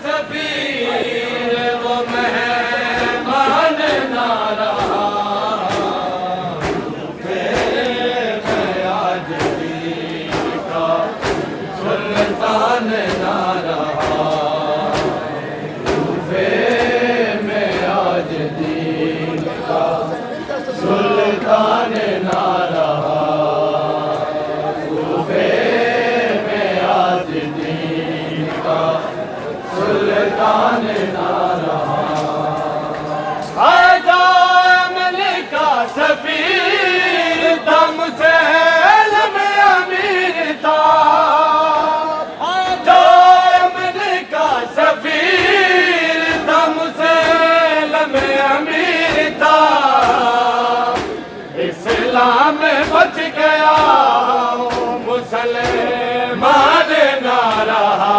سفیر وہ مہمان نہ رہا، میں آج دین کا سلطان نہ رہا، میں آج دین کا سلطان نہ رہا، سلطان نہ رہا۔ آجا ملکہ سفیر تھا، مسلم امیر تھا، آجا ملکہ سفیر تھا، مسلم امیر تھا، اسلام بچ گیا مسلمان نہ رہا،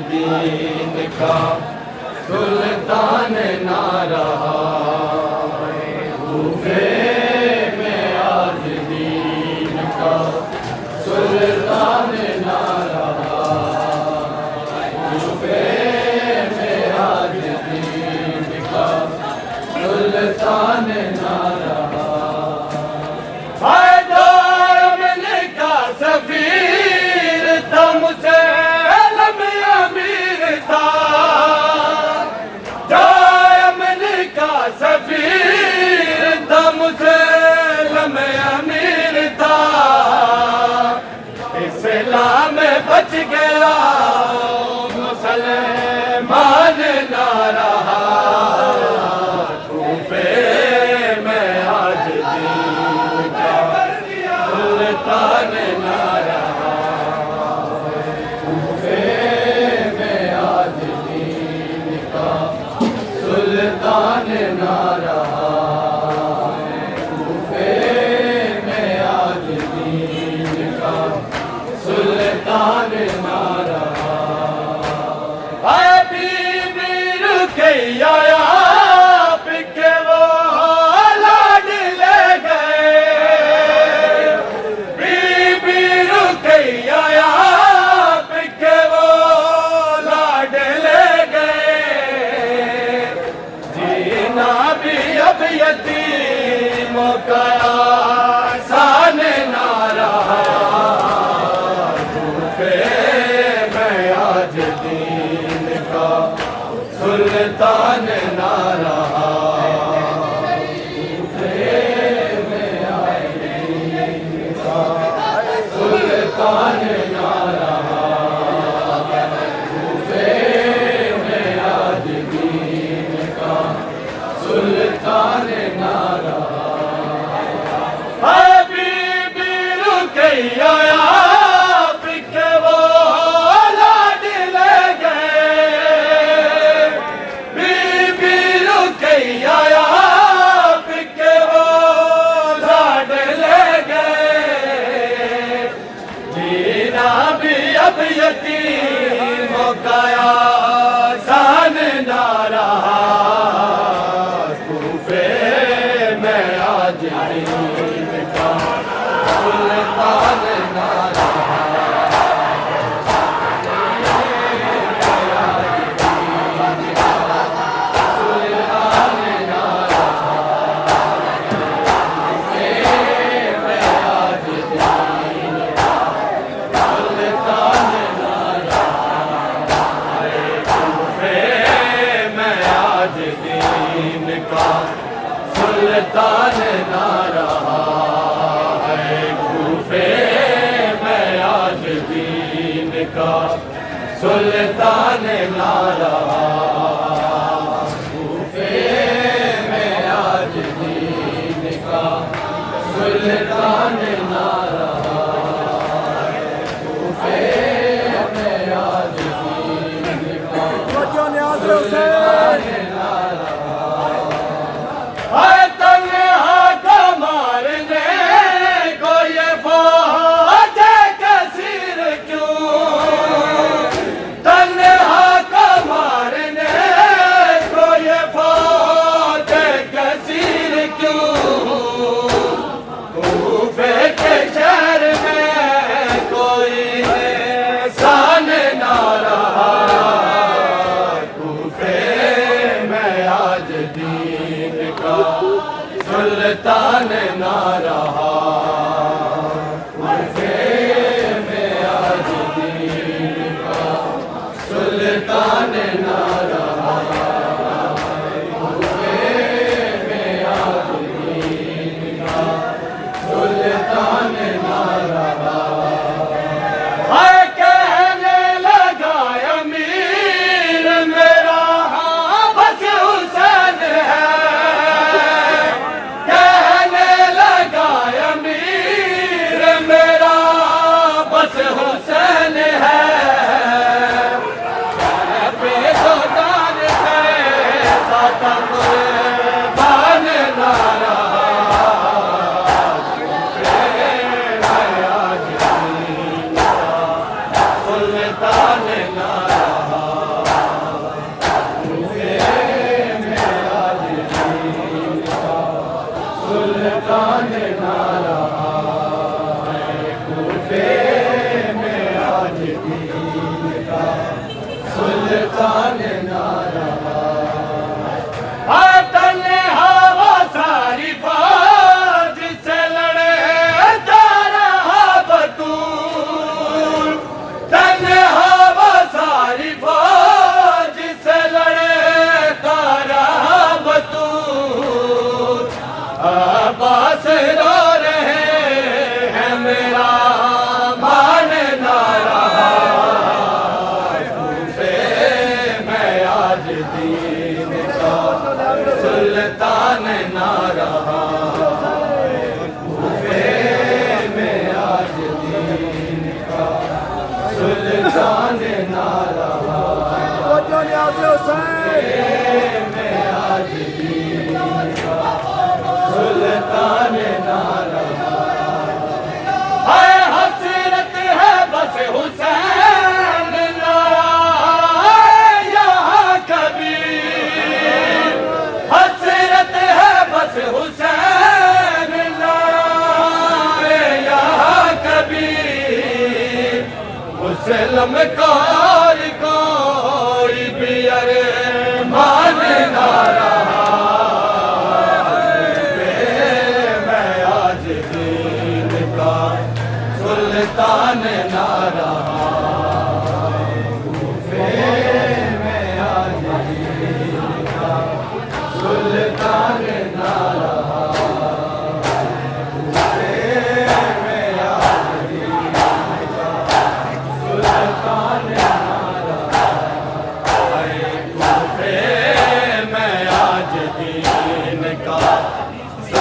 دین کا سلطان نہ رہا، میں آج دین کا سلطان نہ رہا، میں آج دین کا سلطان نہ رہا۔ ملکہ سفیر تھا، مسلم امیر تھا، ملکہ سفیر تھا، مسلم امیر تھا، اسلام بچ گیا مسلمان نہ رہا، کوفے میں آج دین کا سلطان نہ رہا، کوفے میں آج دین کا سلطان نہ رہا، کوفے میں آج دین کا سلطان نہ رہا۔ بی بی رقیہ آپ کے وہ لاڈ لے گئے، بی بی رقیہ آپ کے وہ لاڈ لے گئے، جینا بھی اب یتیموں کا آسان نہ رہا، میں آج دین کا سلطان نہ رہا، میں آج دین کا سلطان نہ رہا، میں آج دین کا سلطان نہ رہا۔ بی بی رقیہ آپ کے وہ لاڈ لے گئے، بی بی رقیہ آپ کے وہ لاڈ لے گئے، جینا بھی اب یتیموں کا آسان نہ رہا، کوفے میں آج دین کا سلطان نہ رہا، سلطان نہ رہا ہے، کوفے میں آج دین کا سلطان نہ رہا، کوفے میں آج دین کا سلطان نہ رہا، کوفے میں آج دین کا سلطان نہ رہا۔ تنہا کو مارنے کو یہ فوج کثیر کیوں، تنہا کو مارنے کو یہ فوج کثیر کیوں، کوفے کے شہر میں کوئی سلطان نارا توجہ نیاز حسین میں آج دین کا سلطان نارا ہے حسرت ہے بس حسین نارا یہاں کبھی حسرت ہے بس حسین نارا یہاں کبھی مسلم کوئی بھی ارمان نہ رہا میں آج دین کا سلطان نہ رہا میں آج دین کا سلطان نہ رہا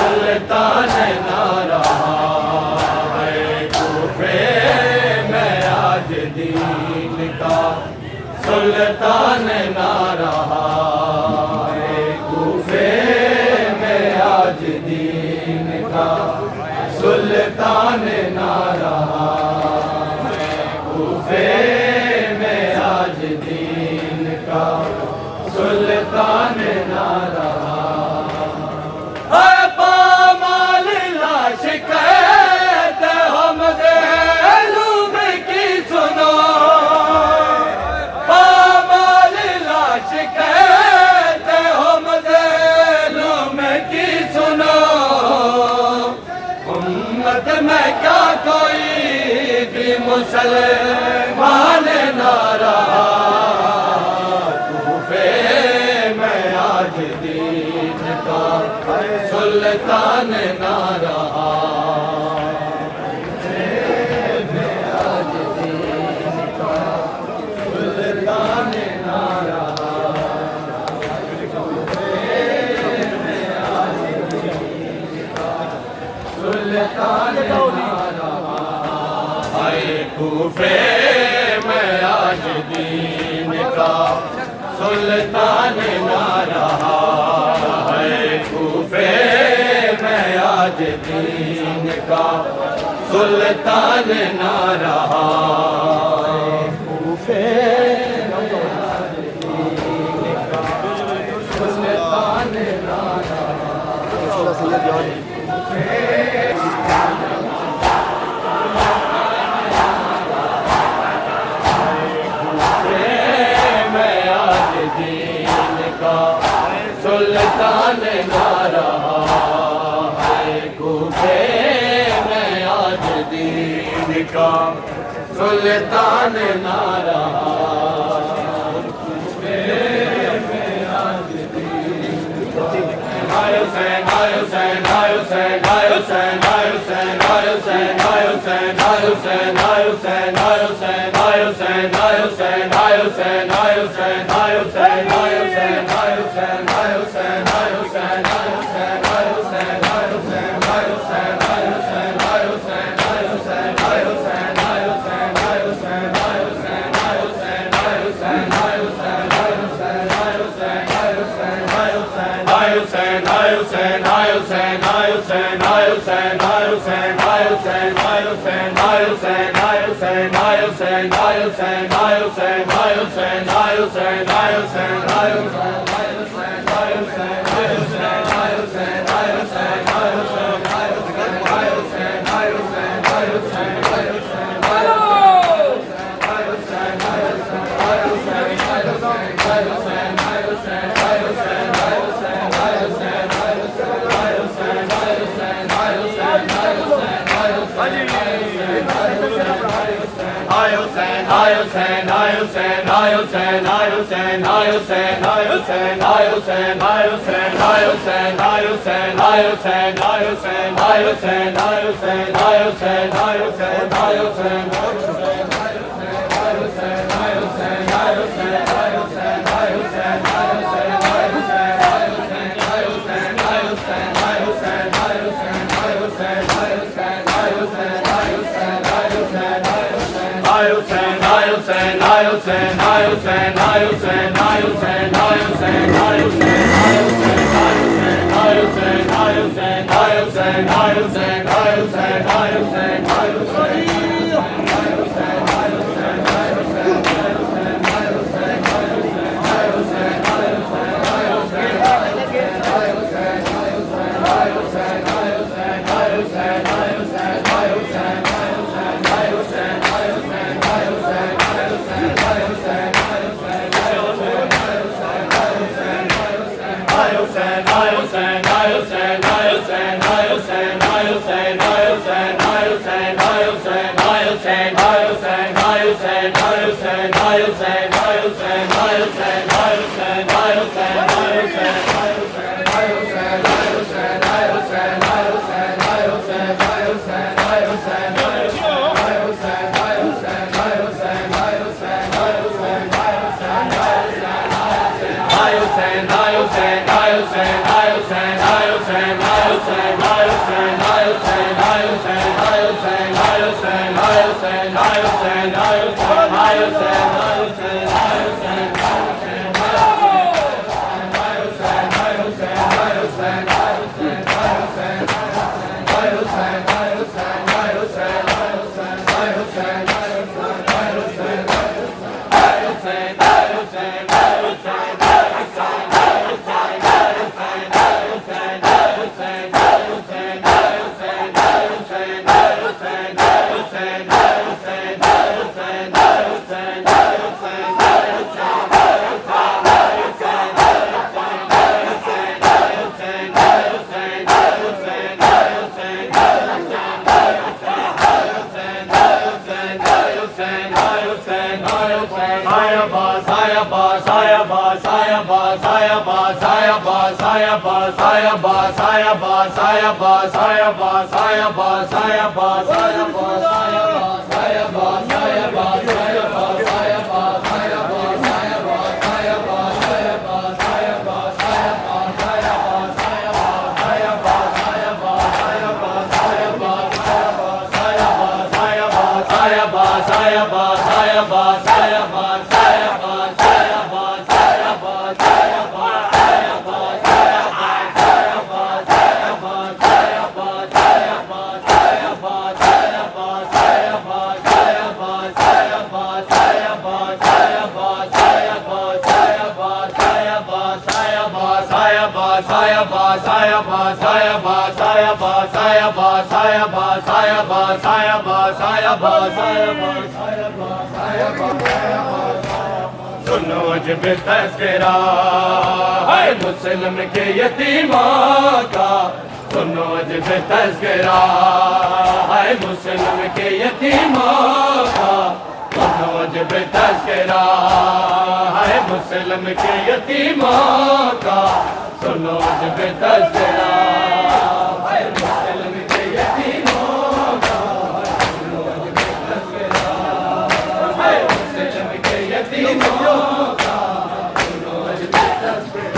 سلطان نہ رہا ہے کوفے میں آج دین کا سلطان نہ رہا ہے کوفے میں آج دین کا سلطان نہ رہا ہے کوفے میں آج دین کا سلطان نہ رہا شکایت ہم ظلم کی سنو پامال لا شکایت ہم ظلم کی سنو امت میں کیا کوئی بھی مسلمان نہ رہا کوفے میں آج دین کا سلطان نہ رہا کوفے میں آج دین کا سلطان نہ رہا ہے کوفے میں آج دین کا سلطان نہ رہا کوفے میں آج دین کا سلطان نہ رہا سلطان نہ رہا ہے کوفے میں آج دین کا سلطان نہ رہا کوفے میں آج دین کا حسین حسین حسین حسین حسین حسین حسین حسین حسین حسین حسین حسین حسین حسین سنو جب تذکرہ ہے مسلم کے یتیموں کا، سنو جب تذکرہ ہے مسلم کے یتیموں کا، سنو جب تذکرہ ہے مسلم کے یتیموں کا، سنو جب تذکرہ ہے مسلم کے یتیموں کا، سنو جب تذکرہ ہے مسلم کے یتیموں کا، سنو جب تذکرہ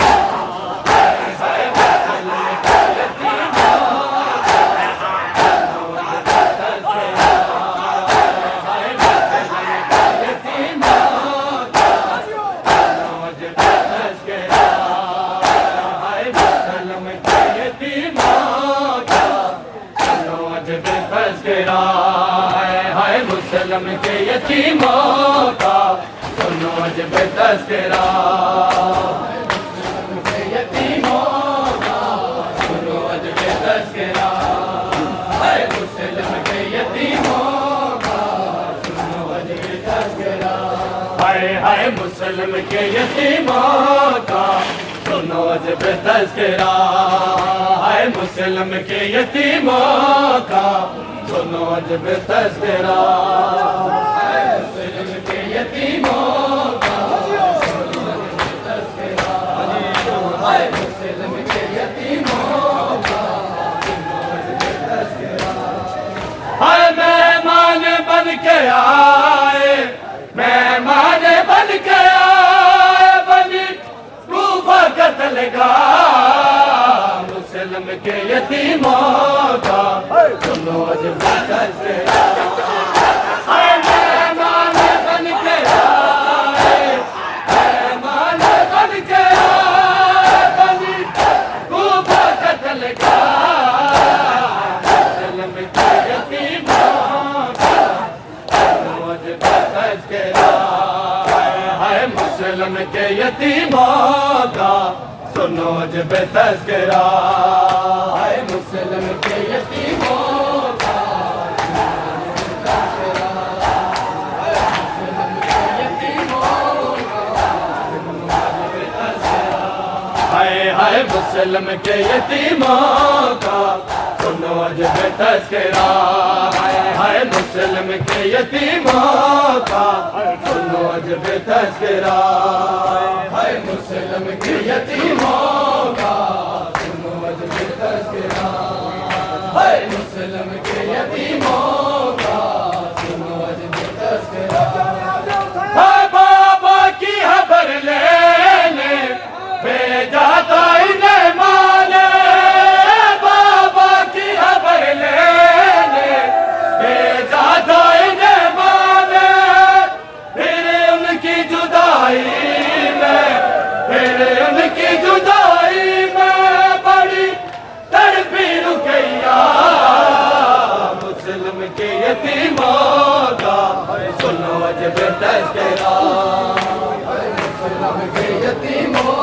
مسلم کے یتیموں کا، سنو جب تذکرہ مسلم کے یتیموں کا، سنو جب تذکرہ ہے مسلم کے یتیموں کا، سنو جب تذکرہ ہے مسلم کے یتیموں کا، سنو جب تذکرہ ہے مسلم کے یتیموں کا، سنو جب تذکرہ ہے مسلم کے یتیموں کا، سنو جب تذکرہ ہے مسلم کے یتیموں کا، سنو جب تذکرہ ہے مہمان بن کے آئے، مہمان بن کے آئے بنی کوفہ قتل گاہ مسلم کے یتیموں کا، سنو جب تذکرہ ہے مہمان تذکرہ ہے مسلم کے یتیموں کا سنو جب تذکرہ ہے مسلم کے یتیموں کا ہے مسلم کے یتیموں کا سنو جب تذکرہ ہے مسلم کے یتیموں کا سنو جب تذکرہ ہے مسلم کے یتیموں کا سنو جب تذکرہ ہے مسلم کے یتیموں کا سنو جب تذکرہ ہے بابا کی خبر لینے بھیجا تو انہیں مانے بابا کی خبر لینے بھیجا تو انہیں مانے پھر ان کی جدائی میں بڑی تڑپی رکیا مسلم کے یتیموں کا سنو جب تذکرہ مسلم کے یتیموں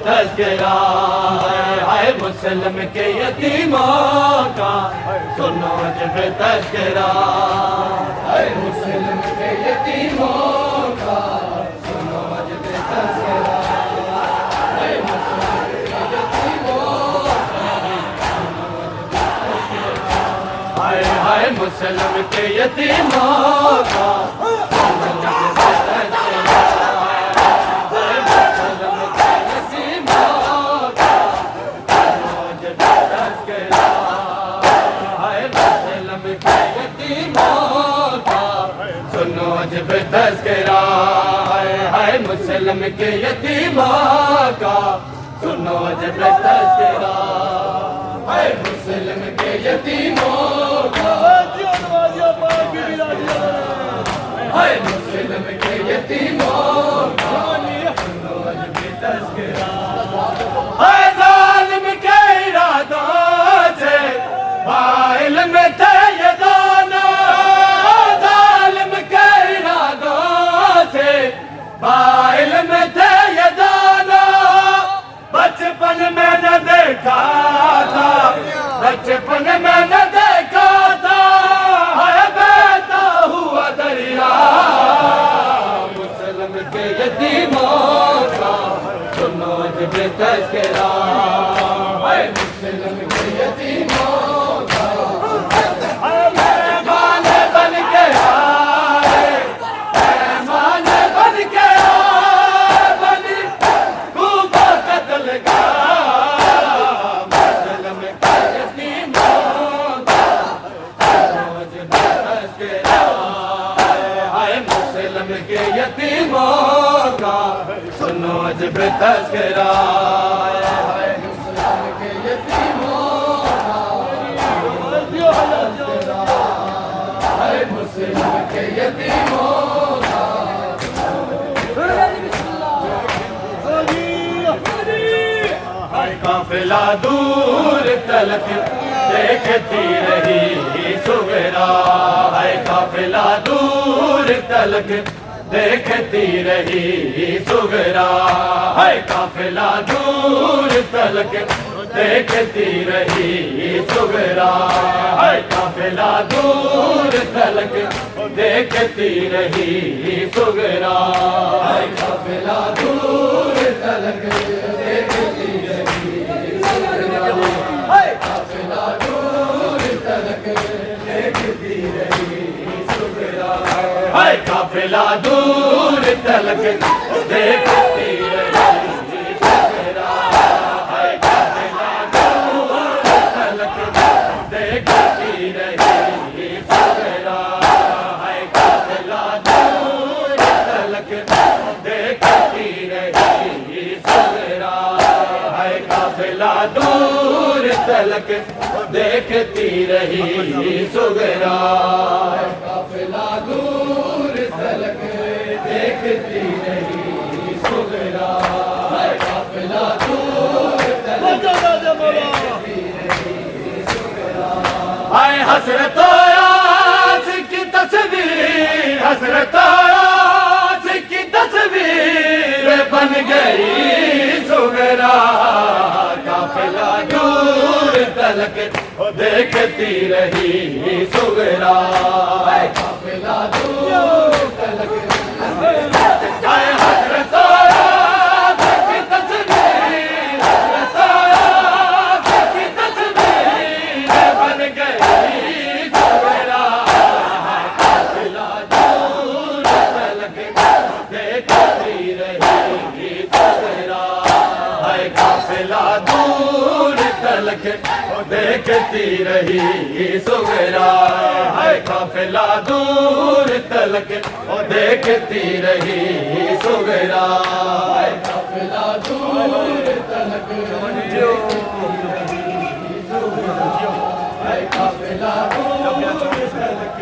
تذکرہ ہے مسلم کے یتیموں کا سنو جب تذکرہ ہے مسلم کے یتیموں کا سنو جب تذکرہ ہے مسلم کے یتیموں کا ہے مسلم کے یتیموں کا سنو جب تذکرہ ہے مسلم کے یتیموں کا سنو جب تذکرہ ہے مسلم کے یتیموں کا ہے مسلم کے یتیموں کا سنو جب تذکرہ ہے ظالم کے ارادوں سے بائل میں تھے یہ دونوں بائل میں تھے یہ دونوں بچپن میں نہ دیکھا تھا بچپن میں نہ دیکھا تھا ہے بہتا ہوا دریا مسلم کے یتیموں کا سنو جب تذکرہ ہے مسلم کے یتیموں کا یتیموں کا سنو جب تذکرہ ہے مسلم کے یتیموں کا ہے مسلم کے یتیموں کا ہے قافلہ دور تلک دیکھتی رہی سغرا ہے قافلہ دور تلک دیکھتی رہی سغرا ہے قافلہ دور تلک دیکھتی رہی سغرا ہے قافلہ دور تلک دیکھتی رہی سغرا ہے قافلہ دور تلک دیکھتی رہی سغرا ہے قافلہ دور تلک دیکھتی رہی سغرا ہے قافلہ دور تلک دیکھتی رہی سغرا قافلہ دور تلک دیکھتی رہی سغرا قافلہ دور تلک دیکھتی رہی سغرا قافلہ دور تلک دیکھتی رہی سغرا آئے حسرت آس کی تصویر حسرت آس کی تصویر بن گئی سغرا قافلہ دور تلک دیکھتی رہی سغرا قافلہ دور تلک آئے حضرت آس کی تصویر حضرت آس کی تصویر بن گئی سغرا قافلہ دور تلک دیکھتی رہی سغرا قافلہ دور تلک دیکھتی رہی سغرا قافلہ دور تلک دیکھتی رہی سغرا قافلہ دور تلک قافلہ دور تلک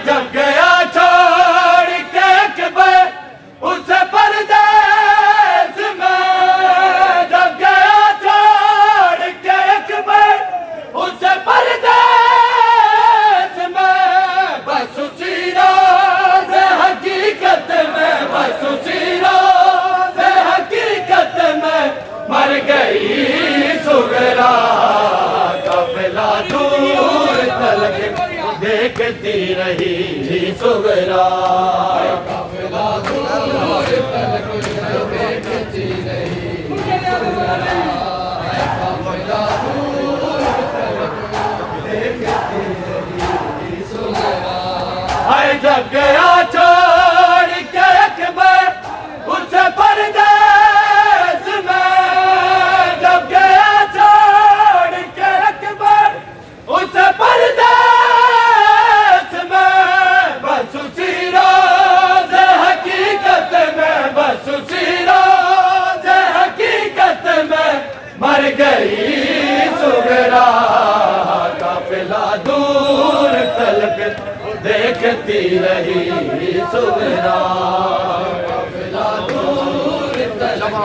جب گیا چھوڑ کے اکبر اسے پردیس میں جب گیا چھوڑ کے اکبر اسے پردیس میں بس اسی راز حقیقت میں بس اسی راز حقیقت میں مر گئی سغرا قافلہ دور تلک دیکھتی رہی سغرا قافلہ دور تلک دیکھتی رہی سغرا قافلہ دور تلک دیکھتی رہی سغرا جب گیا چھوڑ کے اکبر اسے پردیس میں جب گیا چھوڑ کے اکبر اسے پردیس بس اسی راز حقیقت میں بس اسی راز حقیقت میں مر گئی سغرا قافلہ دور تلک دیکھتی رہی سغرا قافلہ دور تلک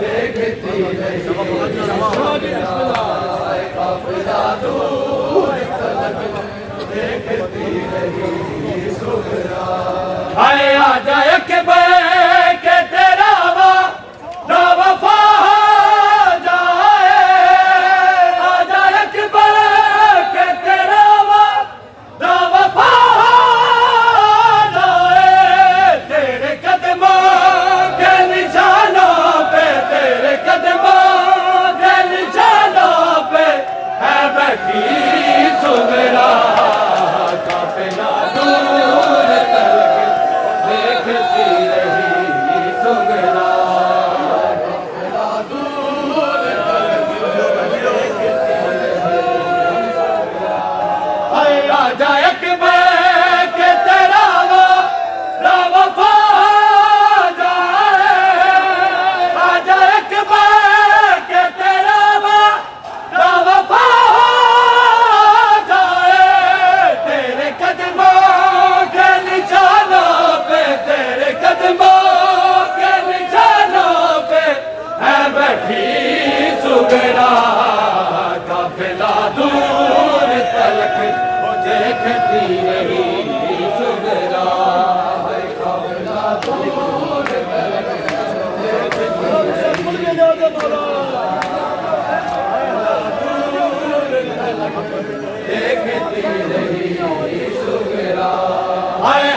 دیکھتی رہی سغرا قافلہ دور تلک دیکھتی رہی سغرا آئے آجا اکبر کہ تیرا وفا جائے آجا اکبر کہ تیرا وفا جائے تیرے قدموں کے نشانوں پہ تیرے قدموں کے نشانوں پہ ہے بیٹھی سغرا قافلہ دور تلک دیکھتی رہی سغرا قافلہ دور تلک دیکھتی رہی سغرا آجا اکبر کہ تیرا وفا جائے آجا اکبر کہ تیرا وفا جائے تیرے قدموں کے نشانوں پہ تیرے قدموں کے نشانوں پہ ہے بیٹھی سغرا قافلہ دور تلک دیکھتی رہی سغرا قافلہ دور تلک دیکھتی رہی سغرا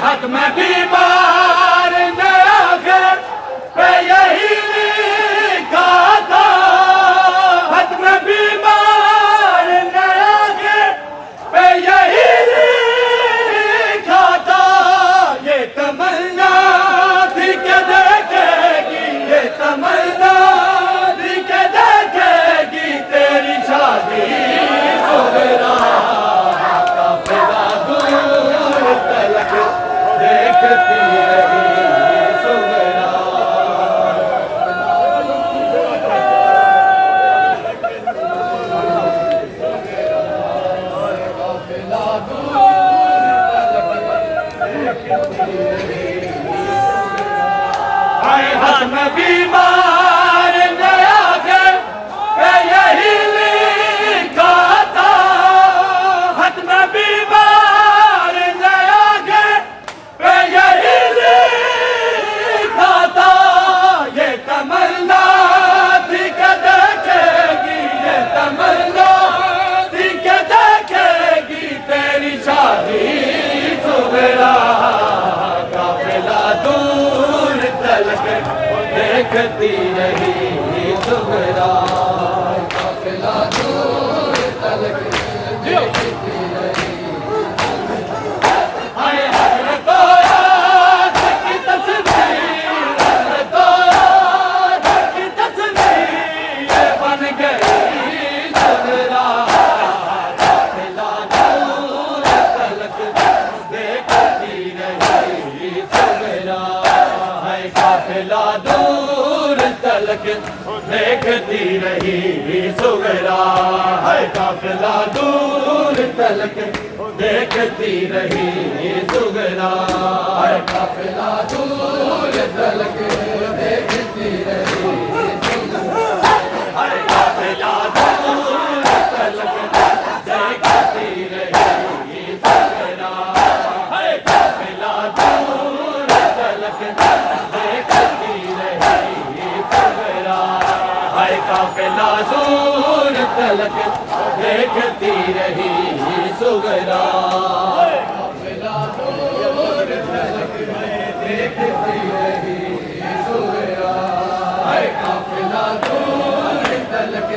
حق میں بیمار نے آخر پہ یہی لکھا تھا حق میں بیمار نے آخر پہ یہی لکھا تھا یہ تمنا تھی کہ دیکھے گی یہ تمنا تھی کہ حد میں بیمار نیا کے یہی لکھا تھا حد میں بیمار نیا کے یہی لکھا تھا یہ تمنا تھی کہ دیکھے گی یہ تمنا تھی کہ دیکھے گی تیری شادی صغرا قافلہ دور تلک دیکھتی رہی صغرا قافلہ دور تلک دیکھتی رہی آئے حضرت آیات کی تصویر حضرت آیات کی تصویر یہ بن گئی صغرا قافلہ دور تلک دیکھتی رہی صغرا ہے قافلہ دور تلک دیکھتی رہی صغرا ہے قافلہ دور تلک دیکھتی رہی صغرا ہے قافلہ دور تلک دیکھتی رہی ہے قافلہ دور تلک دیکھتی رہی صغرا ہے قافلہ دور تلک دیکھتی رہی صغرا ہے قافلہ دور تلک دیکھتی رہی صغرا قافلہ دور تلک دیکھتی رہی صغرا ہے قافلہ دور تلک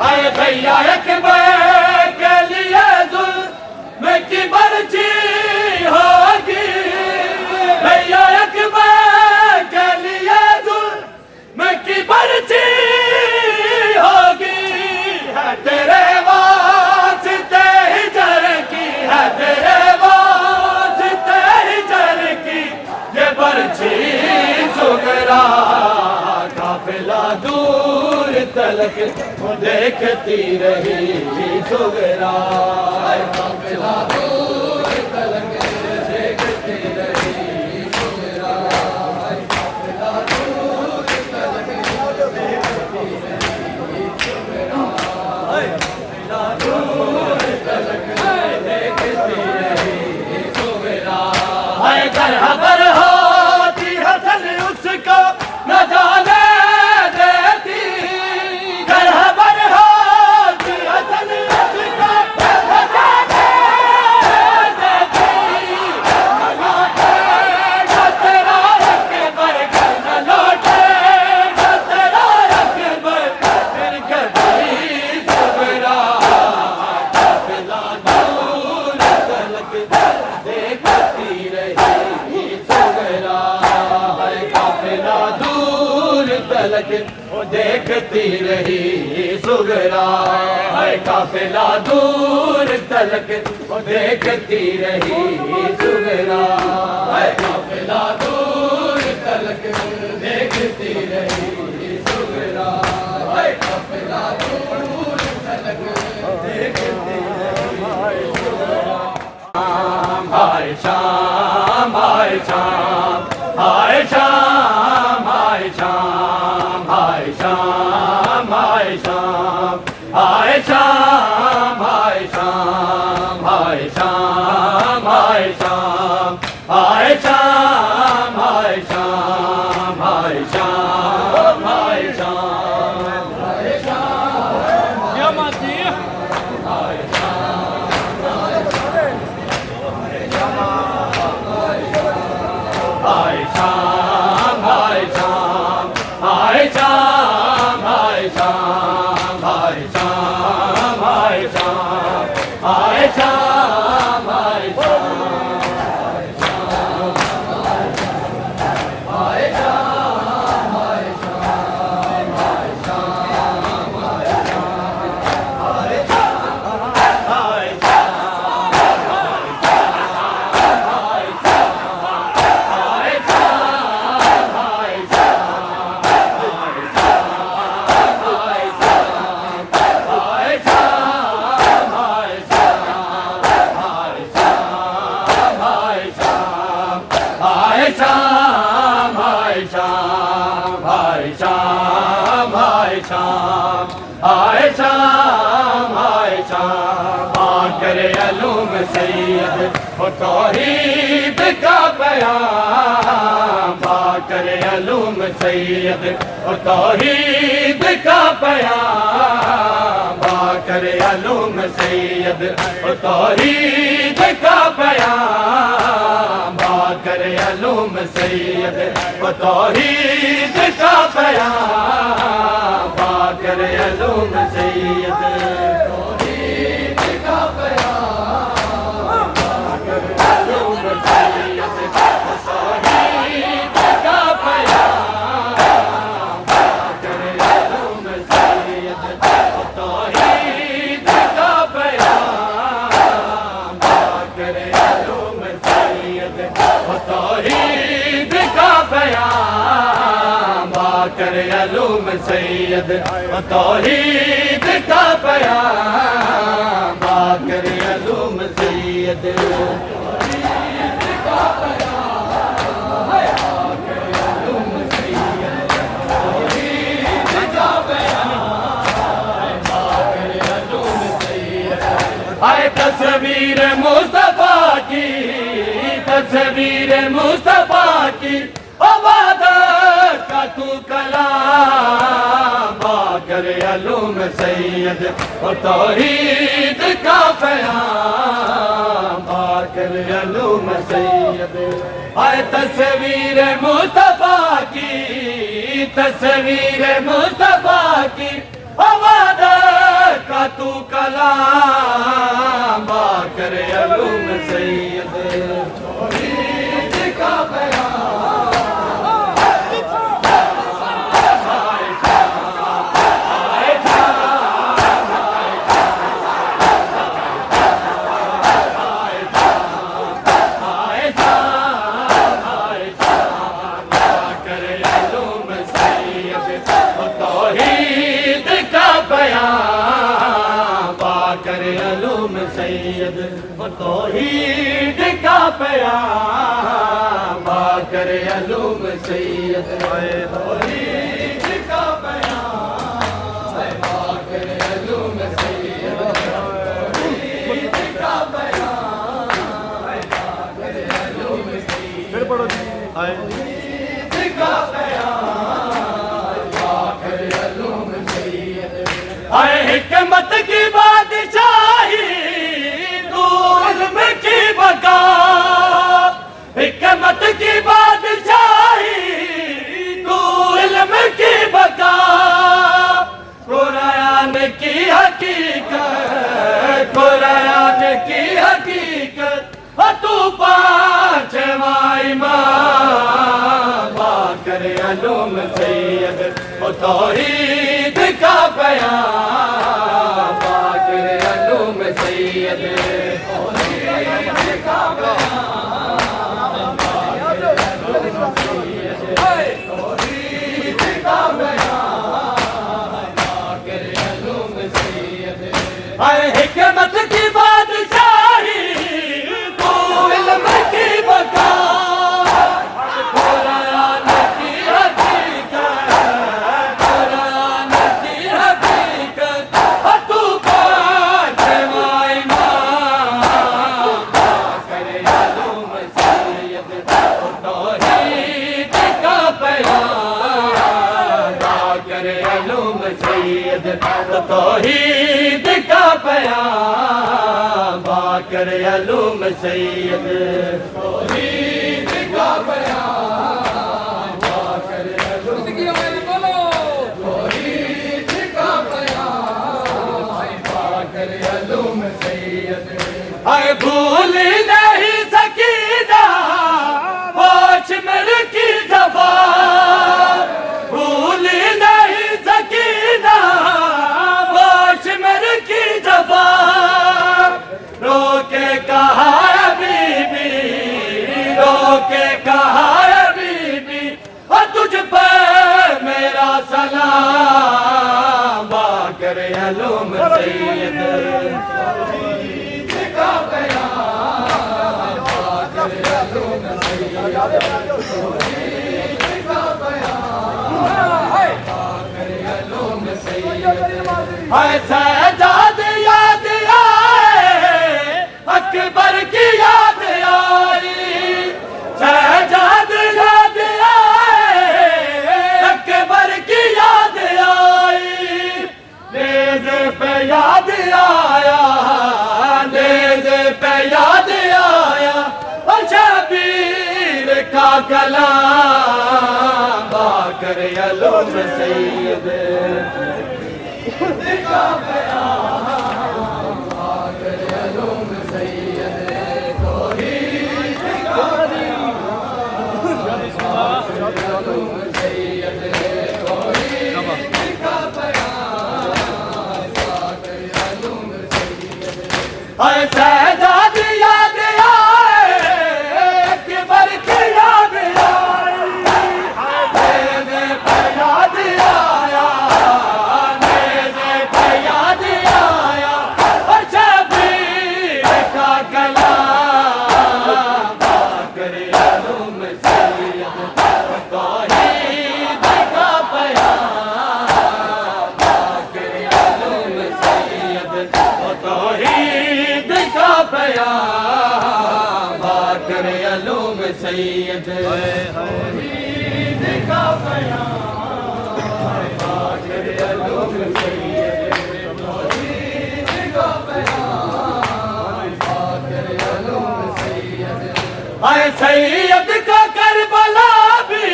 ہے بھیا اکبر کے لیے ظلم کی برچی ہوگی بھیا اکبر کے لیے ظلم کی برچی ہوگی ہے تیرے واسطے ہجر کی ہے تیرے واسطے ہجر کی یہ برچی صغرا قافلہ دور تلک دیکھتی رہی صغرا قافلہ دور تلک دیکھتی رہی صغرا قافلہ دور تلک دیکھتی رہی صغرا قافلہ دور تلک دیکھتی رہی صغرا ہے در حضر ہوتی حسن اس کو نہ جانے دیتی در حضر ہوتی حسن اس کو نہ جانے دیتی نہ لوٹے گا تیرا اکبر گھر نہ لوٹے گا تیرا اکبر پھر کبھی صغرا قافلہ دور تلک دیکھتی رہی صغرا ہے قافلہ دور تلک دیکھتی رہی صغرا ہے قافلہ دور تلک دیکھتی رہی صغرا ہے قافلہ دور تلک دیکھتی رہی صغرا ہے قافلہ دور تلک دیکھتی رہی صغرا ہائے شام ہائے شام ہائے شام ہائے شام ہائے شام ہائے شام ہائے شام ہائے شام ہائے شام ہائے شام ہائے شام ہائے شام ہائے شام ہائے شام ہائے شام یا ماتی ہائے ہائے شام ہائے شام ہائے شام ہائے شام ہائے شام ہائے شام ہائے شام ہائے شام شام آئے شام آئے شام آئے شام آئے شام آئے شام باقر علوم سید و توحید کا پیام باقر علوم سید و توحید کا پیام باقر علوم سید و توحید کا پیام باقر علوم سید و توحید کا پیام باقر علوم سید توحید کا پیام باقر علوم سید توحید کا پیام باقر علوم سید توحید کا پیام باقر علوم سید توحید کا پیام باقر علوم سید توحید کا پیام باقر علوم سید توحید کا پیام باقر علوم سید توحید کا پیام باقر علوم سید اے تصویر مصطفیٰ کی تصویر مصطفیٰ کی عبادت کا تو کلام باقر علوم سید و توحید کا پیام باقر علوم سید اے تصویر مصطفیٰ کی تصویر مصطفیٰ کی عبادت کا تو کلام باقر علوم سید توحید کا پیام سید و توحید کا پیام باقر علوم سید توحید کا پیام باقر علوم سید توحید کا پیام باقر علوم سید توحید کا پیام باقر علوم سید اے حکمت کی بادشاہی علم کی بقا حکمت کی بادشاہی تو علم کی بقا قرآن کی حقیقت قرآن کی حقیقت تو پانچواں امام باقر علوم سید و توحید کا پیام باقر علوم سید حکمت کی بادشاہی تو علم کی بقا قرآن کی حقیقت قرآن کی حقیقت تو پانچواں امام باقر علوم سید توحید کا پیام باقر علوم سید توحید کا پیام باقر علوم سید توحید کا پیام باقر علوم توحید کا پیام باقر علوم سید اے بھول نہیں سکیدہ ہوش مر کی زبان بھول نہیں سکیدہ ہوش مر کی زبان رو کے کہا بی بی رو کے کہا بی بی اور تجھ پر میرا سلام باقر علوم سید توحید کا پیام باقر علوم سید سجاد یاد آئے اکبر کی یاد آئی سجاد یاد آئے اکبر کی یاد آئی نیز پہ یاد آیا نیز پہ یاد آیا شبیر کا کلام باقر علوم سید سجاد یاد آئے اکبر کی یاد آئی نیز پہ یاد آیا نیز پہ یاد آیا شبیر کا کلام باقر علوم سید توحید کا پیام باقر علوم سید توحید کا پیام باقر علوم سید توحید کا پیام باقر علوم سید توحید کا پیام باقر علوم سید اے سید کا کربلا بھی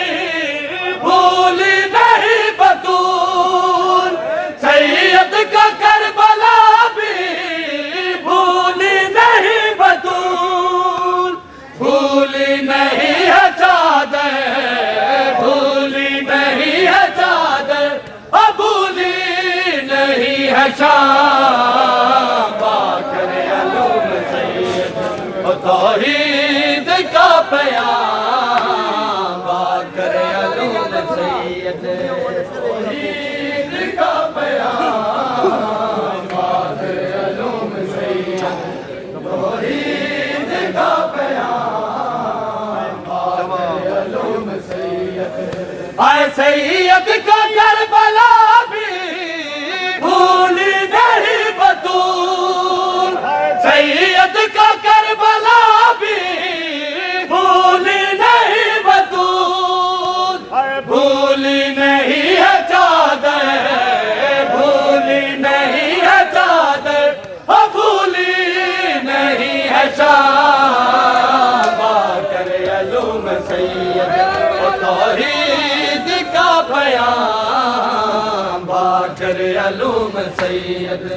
بھول نہیں بطول سید کا کربلا بھی بھول نہیں بطول بھول نہیں ہے چادر بھول نہیں ہے چادر بھولی نہیں ہے شام باقر علوم سید توحید کا پیام باقر علوم سید توحید کا پیام باقر علوم سید توحید کا پیام باقر علوم سید اے سید کا کربلا بھی بھول نہیں بطول سید کا کربلا بھی بھول نہیں بطول بھول نہیں ہے چادر بھول نہیں ہے چادر بھولی نہیں ہے شام باقر علوم سید توحید کا پیام باقر علوم سید